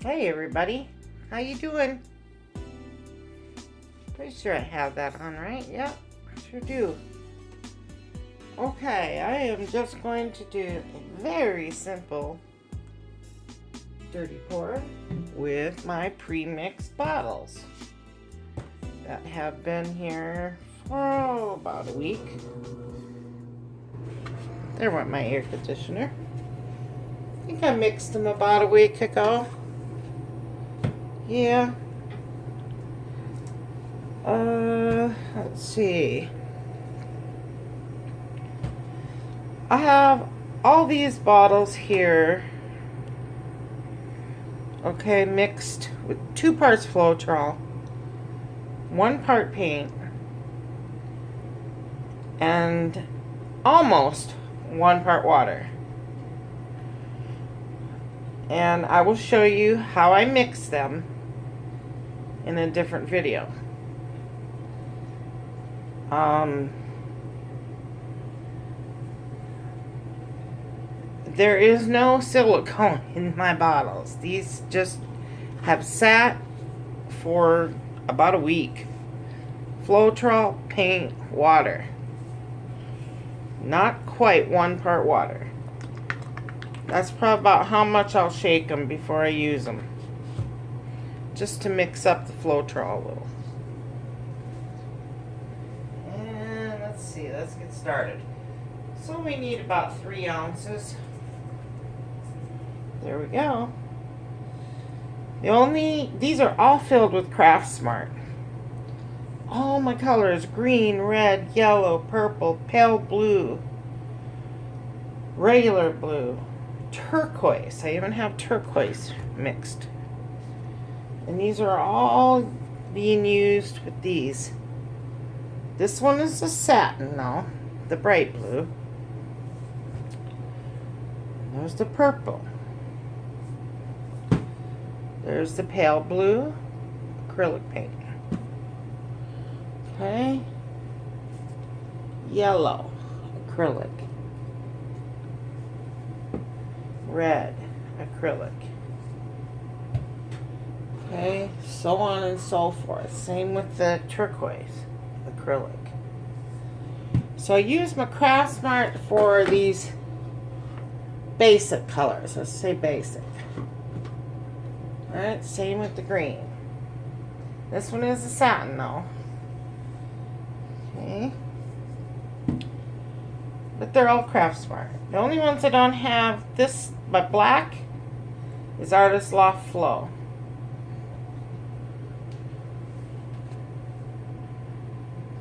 Hey everybody, how you doing? Pretty sure I have that on, right? Yep, sure do. Okay, I am just going to do a very simple dirty pour with my pre-mixed bottles that have been here for about a week. There went my air conditioner. I think I mixed them about a week ago. Yeah. Let's see. I have all these bottles here, okay, mixed with 2 parts floetrol, 1 part paint, and almost 1 part water. And I will show you how I mix them in a different video. There is no silicone in my bottles. These just have sat for about a week. Floetrol, paint, water. Not quite 1 part water. That's probably about how much I'll shake them before I use them. Just to mix up the floetrol a little. And let's see, let's get started. So we need about 3 ounces. There we go. These are all filled with Craft Smart. All my colors: green, red, yellow, purple, pale blue, regular blue, turquoise. I even have turquoise mixed. And these are all being used with these. This one is the satin now, the bright blue. There's the purple. There's the pale blue acrylic paint. Okay. Yellow acrylic. Red acrylic. Okay, so on and so forth. Same with the turquoise acrylic. So I use my Craft Smart for these basic colors. Let's say basic. Alright, same with the green. This one is a satin though. Okay. But they're all Craft Smart. The only ones I don't have this but black is Artist Loft Flow.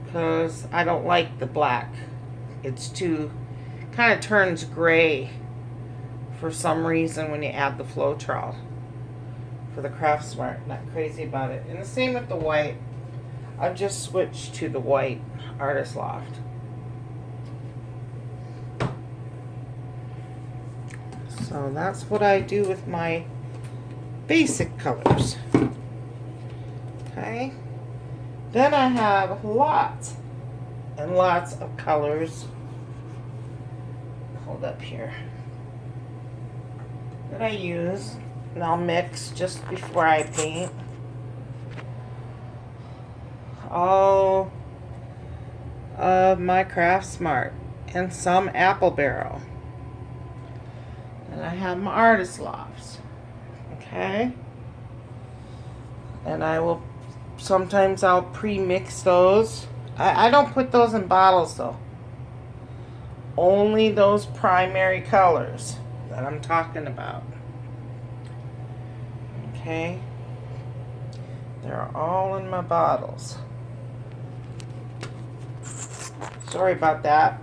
Because I don't like the black. It's too, kind of turns gray for some reason when you add the floetrol for the Craft Smart. Not crazy about it. And the same with the white. I've just switched to the white Artist Loft. So that's what I do with my basic colors. Okay. Then I have lots and lots of colors. Hold up here. That I use and I'll mix just before I paint. All of my Craft Smart and some Apple Barrel. And I have my Artist Lofts. Okay. And I will sometimes I'll pre-mix those. I don't put those in bottles though. Only those primary colors that I'm talking about. Okay. They're all in my bottles. Sorry about that.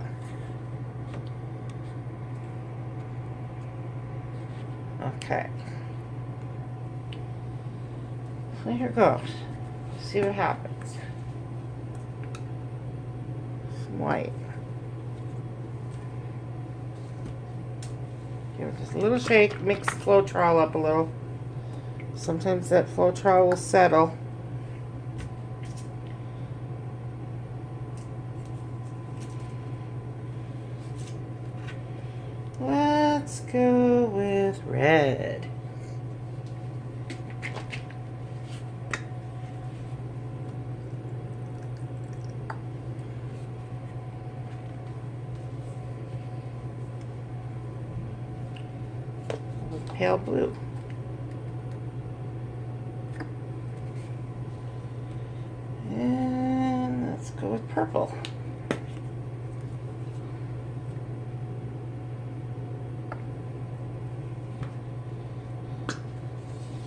Okay. There it goes. See what happens. Some white. Give it just a little shake. Mix the floetrol up a little. Sometimes that floetrol will settle. Let's go with red. pale blue. And let's go with purple.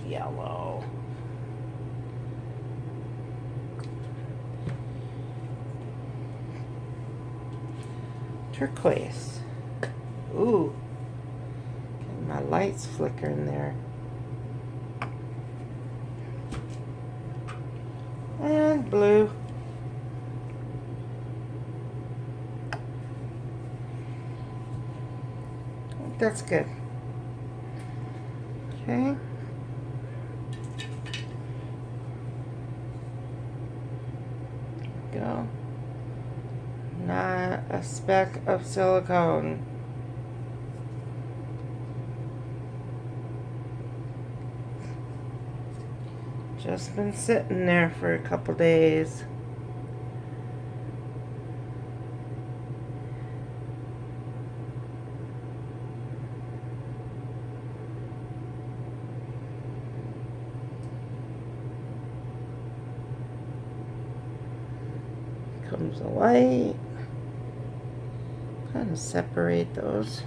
Yellow. Turquoise. Ooh. And my lights flickering there. And blue. That's good. Okay. Go. Not a speck of silicone. Just been sitting there for a couple days. Comes the light. Kind of separate those.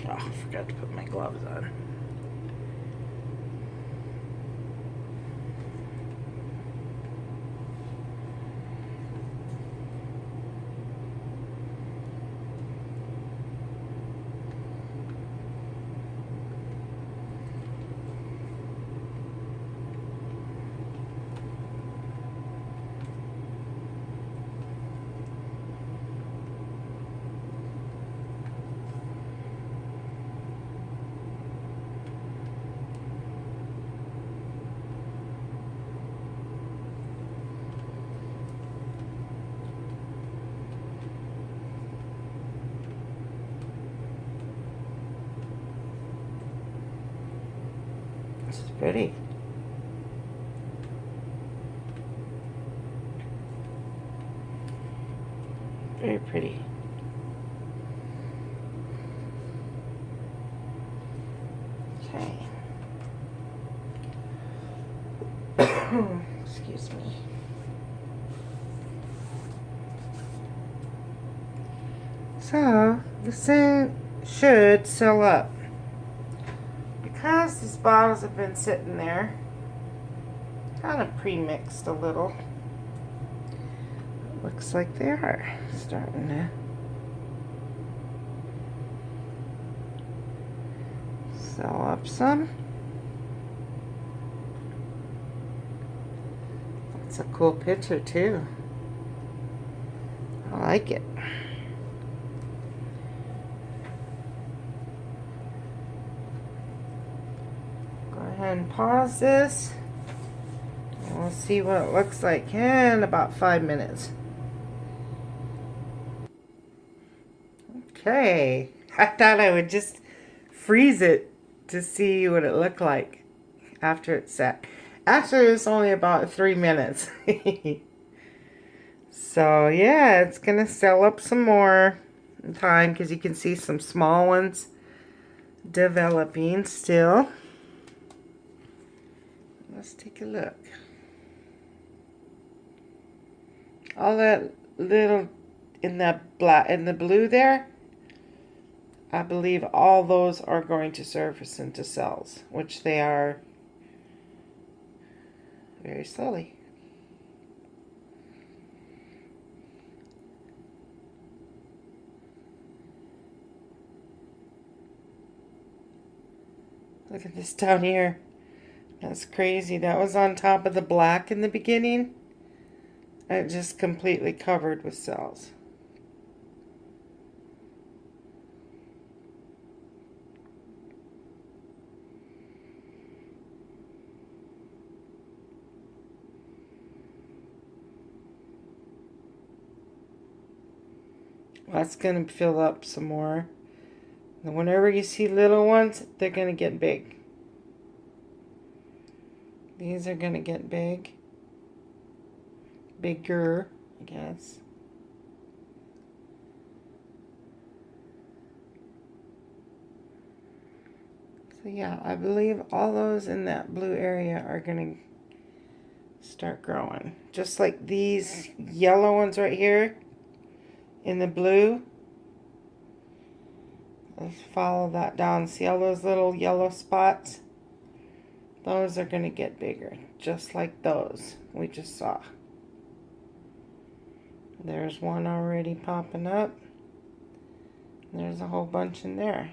Oh, I forgot to put my gloves on. It's pretty. Very pretty. Okay. Excuse me. So, the scent should seal up. Because these bottles have been sitting there, kind of pre-mixed a little. Looks like they are starting to seal up some. That's a cool picture too. I like it. Go ahead and pause this. And we'll see what it looks like in about 5 minutes. Okay, I thought I would just freeze it to see what it looked like after it's set. Actually, it was only about 3 minutes. So yeah, it's gonna seal up some more in time because you can see some small ones developing still. Let's take a look. All that little in that black in the blue there, I believe all those are going to surface into cells, which they are very slowly. Look at this down here. That's crazy. That was on top of the black in the beginning. It just completely covered with cells. That's going to fill up some more. And whenever you see little ones, they're going to get big. These are going to get big. Bigger, I guess. So yeah, I believe all those in that blue area are going to start growing. Just like these yellow ones right here in the blue. Let's follow that down. See all those little yellow spots? Those are going to get bigger, just like those we just saw. There's one already popping up. There's a whole bunch in there.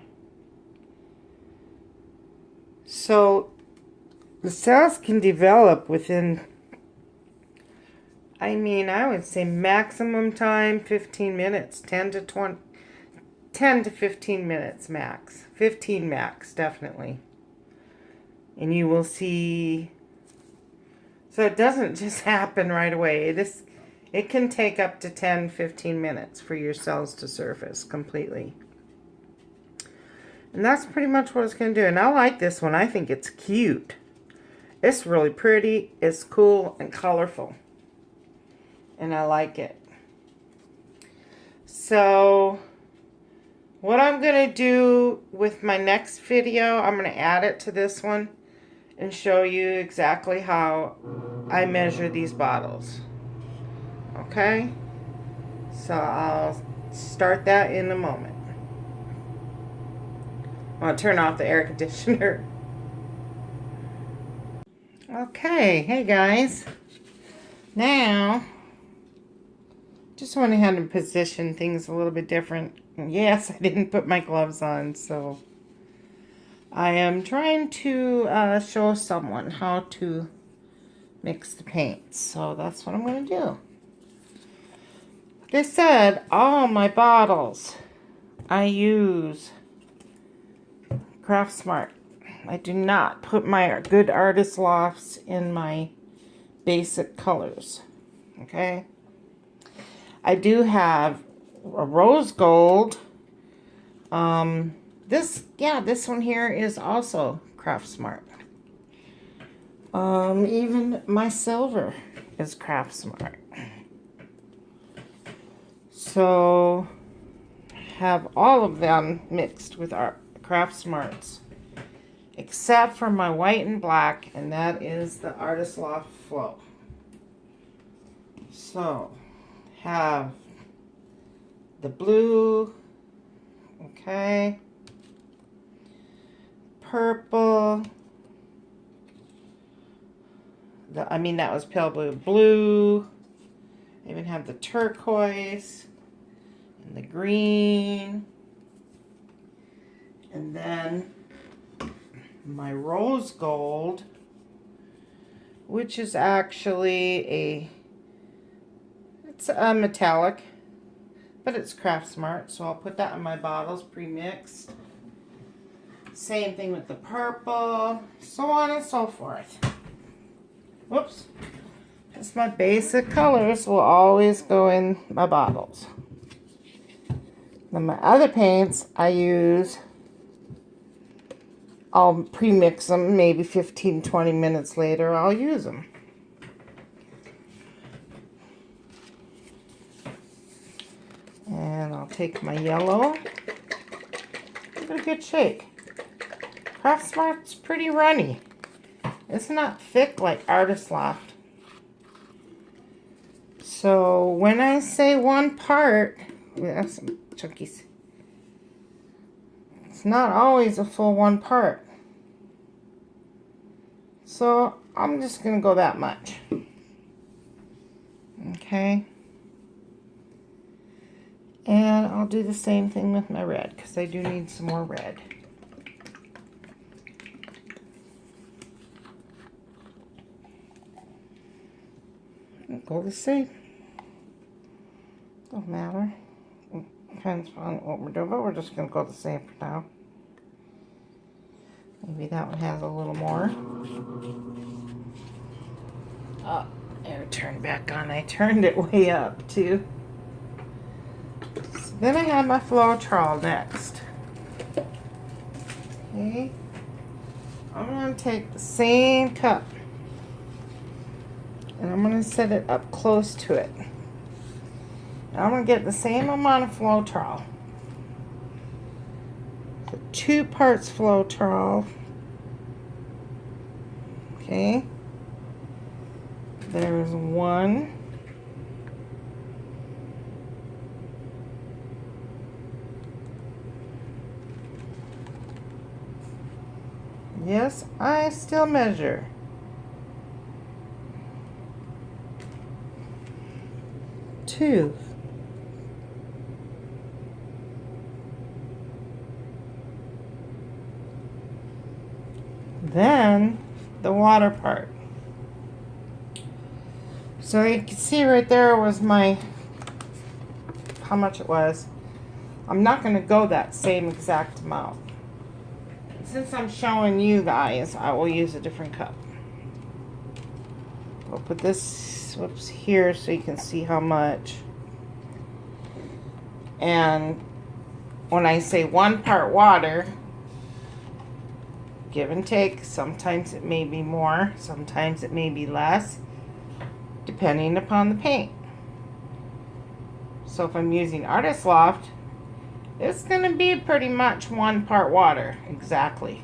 So the cells can develop within, I would say maximum time 15 minutes, 10 to 15 minutes max. 15 max, definitely. And you will see, so it doesn't just happen right away. It can take up to 10-15 minutes for your cells to surface completely. And that's pretty much what it's going to do. And I like this one. I think it's cute. It's really pretty. It's cool and colorful. And I like it. So what I'm going to do with my next video, I'm going to add it to this one and show you exactly how I measure these bottles. Okay? So I'll start that in a moment. I'll turn off the air conditioner. Okay, hey guys. Now, just went ahead and position things a little bit different. Yes, I didn't put my gloves on, so I am trying to show someone how to mix the paints. So that's what I'm going to do. Like I said, all my bottles I use Craft Smart. I do not put my Good Artist Lofts in my basic colors. Okay? I do have a rose gold. This one here is also Craft Smart. Even my silver is Craft Smart. So, have all of them mixed with our Craft Smarts, except for my white and black, and that is the Artist Loft Flow. So, have the blue, okay, purple, that was pale blue, I even have the turquoise, and the green, and then my rose gold, which is actually it's a metallic, but it's Craft Smart, so I'll put that in my bottles pre-mixed. Same thing with the purple, so on and so forth. Whoops. Just my basic colors will always go in my bottles. Then my other paints I'll pre-mix them, maybe 15-20 minutes later I'll use them. And I'll take my yellow. Give it a good shake. Craft Smart's pretty runny. It's not thick like Artist Loft. So when I say 1 part, we have some chunkies. It's not always a full 1 part. So I'm just going to go that much. Okay. And I'll do the same thing with my red, because I do need some more red. go the same. Don't matter. Depends on what we're doing, but we're just going to go the same for now. Maybe that one has a little more. Oh, air turned back on. I turned it way up too. So then I have my floetrol next. Okay. I'm going to take the same cup and I'm going to set it up close to it. And I'm going to get the same amount of floetrol. So 2 parts floetrol. Okay. There's 1. Yes, I still measure. 2. Then the water part. So you can see right there was my, how much it was. I'm not going to go that same exact amount. Since I'm showing you guys, I will use a different cup. I'll put this, whoops, here so you can see how much. And when I say 1 part water, give and take, sometimes it may be more, sometimes it may be less, depending upon the paint. So if I'm using Artist Loft, it's going to be pretty much 1 part water, exactly.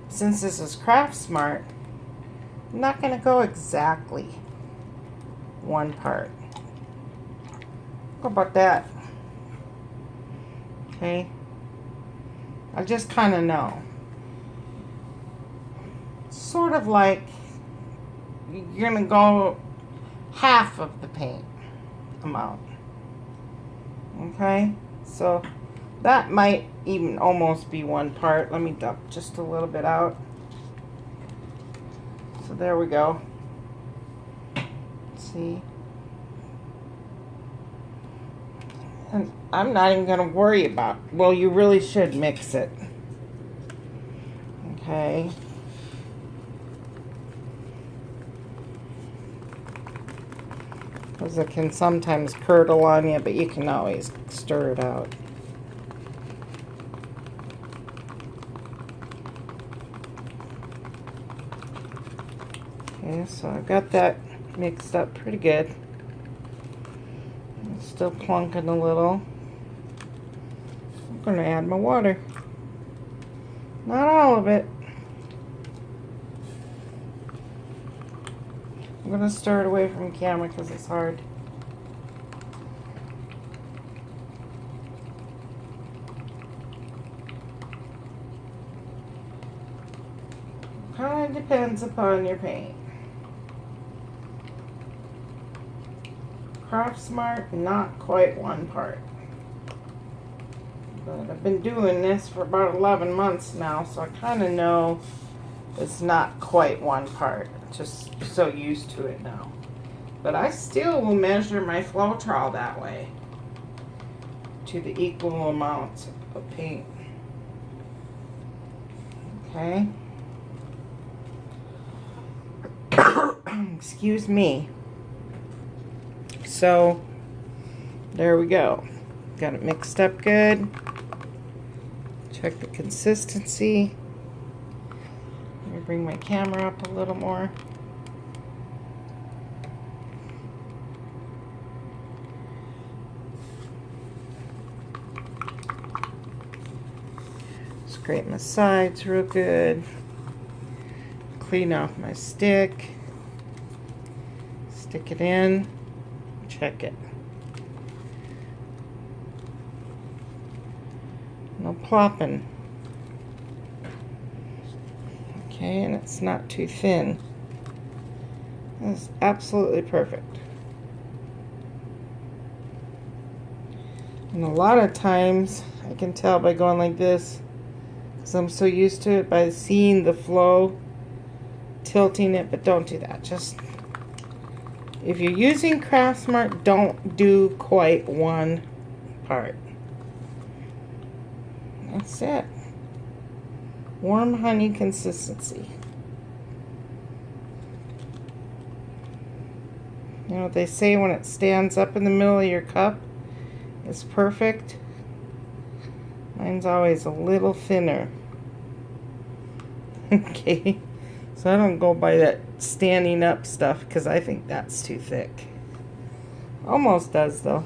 Since this is Craft Smart, I'm not going to go exactly 1 part. How about that? Okay. I just kind of know. Sort of like you're going to go half of the paint amount. Okay. So that might even almost be 1 part. Let me dump just a little bit out. So there we go. See? And I'm not even going to worry about, well, you really should mix it. Okay. Because it can sometimes curdle on you, but you can always stir it out. Okay, so I got that mixed up pretty good. It's still plunking a little. I'm going to add my water. Not all of it. I'm going to stir it away from the camera because it's hard. Kind of depends upon your paint. Craft Smart, not quite 1 part. But I've been doing this for about 11 months now, so I kind of know it's not quite 1 part. Just so used to it now. But I still will measure my floetrol that way, to the equal amount of paint. Okay. Excuse me. So there we go. Got it mixed up good. Check the consistency. Let me bring my camera up a little more. Scrape my sides real good. Clean off my stick. Stick it in. Check it. No plopping. Okay, and it's not too thin. That's absolutely perfect. And a lot of times I can tell by going like this, because I'm so used to it, by seeing the flow, tilting it, but don't do that. Just If you're using Craft Smart, don't do quite one part. That's it. Warm honey consistency. You know what they say, when it stands up in the middle of your cup, it's perfect. Mine's always a little thinner. Okay, so I don't go by that standing up stuff because I think that's too thick. Almost does though.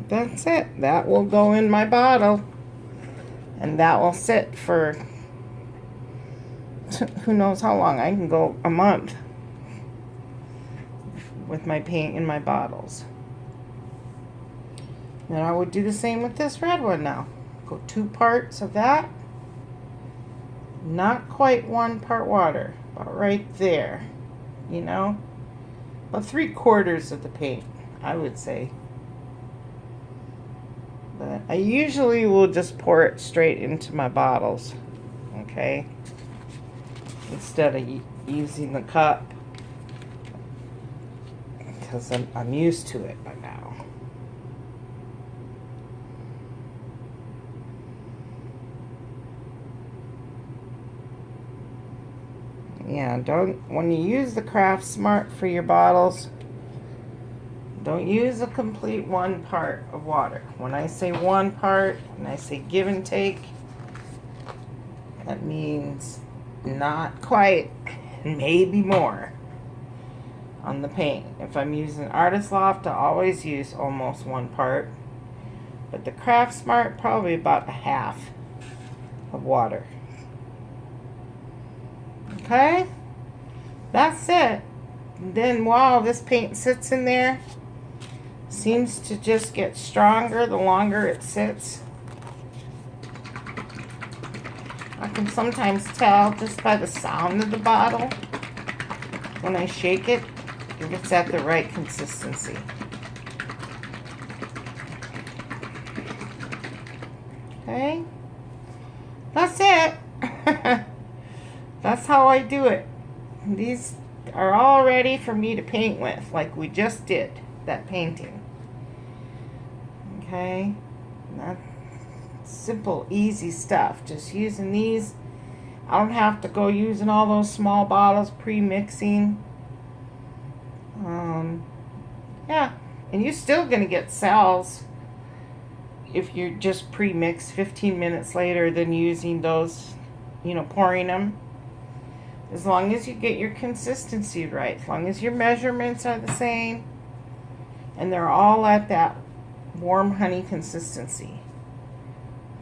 That's it. That will go in my bottle, and that will sit for who knows how long. I can go a month with my paint in my bottles. And I would do the same with this red one now. Go 2 parts of that. Not quite 1 part water, but right there. You know? About 3/4 of the paint, I would say. But I usually will just pour it straight into my bottles. Okay? Instead of using the cup. Because I'm used to it by now. Yeah, when you use the Craft Smart for your bottles, don't use a complete 1 part of water. When I say 1 part, and I say give and take, that means not quite, maybe more on the paint. If I'm using Artist Loft, I always use almost 1 part. But the Craft Smart, probably about 1/2 of water. Okay, that's it. And then while this paint sits in there, seems to just get stronger the longer it sits. I can sometimes tell just by the sound of the bottle when I shake it if it's at the right consistency. Okay, that's it. That's how I do it. These are all ready for me to paint with, like we just did that painting. Okay, that's simple, easy stuff. Just using these. I don't have to go using all those small bottles pre-mixing. Yeah, and you're still gonna get cells if you're just pre-mix 15 minutes later than using those, you know, pouring them. As long as you get your consistency right, as long as your measurements are the same, and they're all at that warm honey consistency.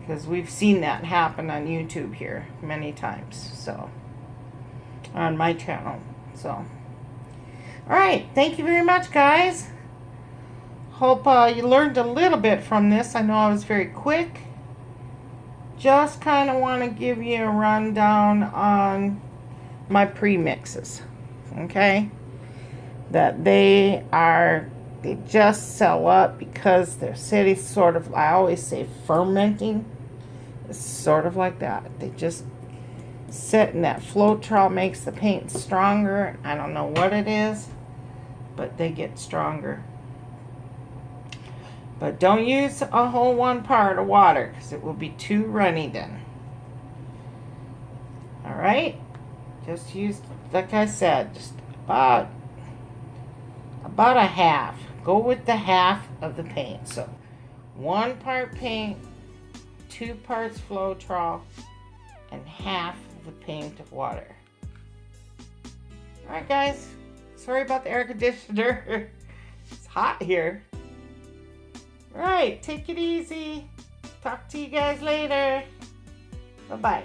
Because we've seen that happen on YouTube here many times, so, on my channel, so. Alright, thank you very much, guys. Hope you learned a little bit from this. I know I was very quick. Just kind of want to give you a rundown on my premixes, okay? That they just sell up because they're city sort of, I always say fermenting. It's sort of like that. They just sit in that floetrol, makes the paint stronger. I don't know what it is, but they get stronger. But don't use a whole 1 part of water because it will be too runny then. Alright? Just use, like I said, just about 1/2. Go with the 1/2 of the paint. So 1 part paint, 2 parts floetrol, and 1/2 of the paint of water. Alright guys, sorry about the air conditioner. It's hot here. Alright, take it easy. Talk to you guys later. Bye-bye.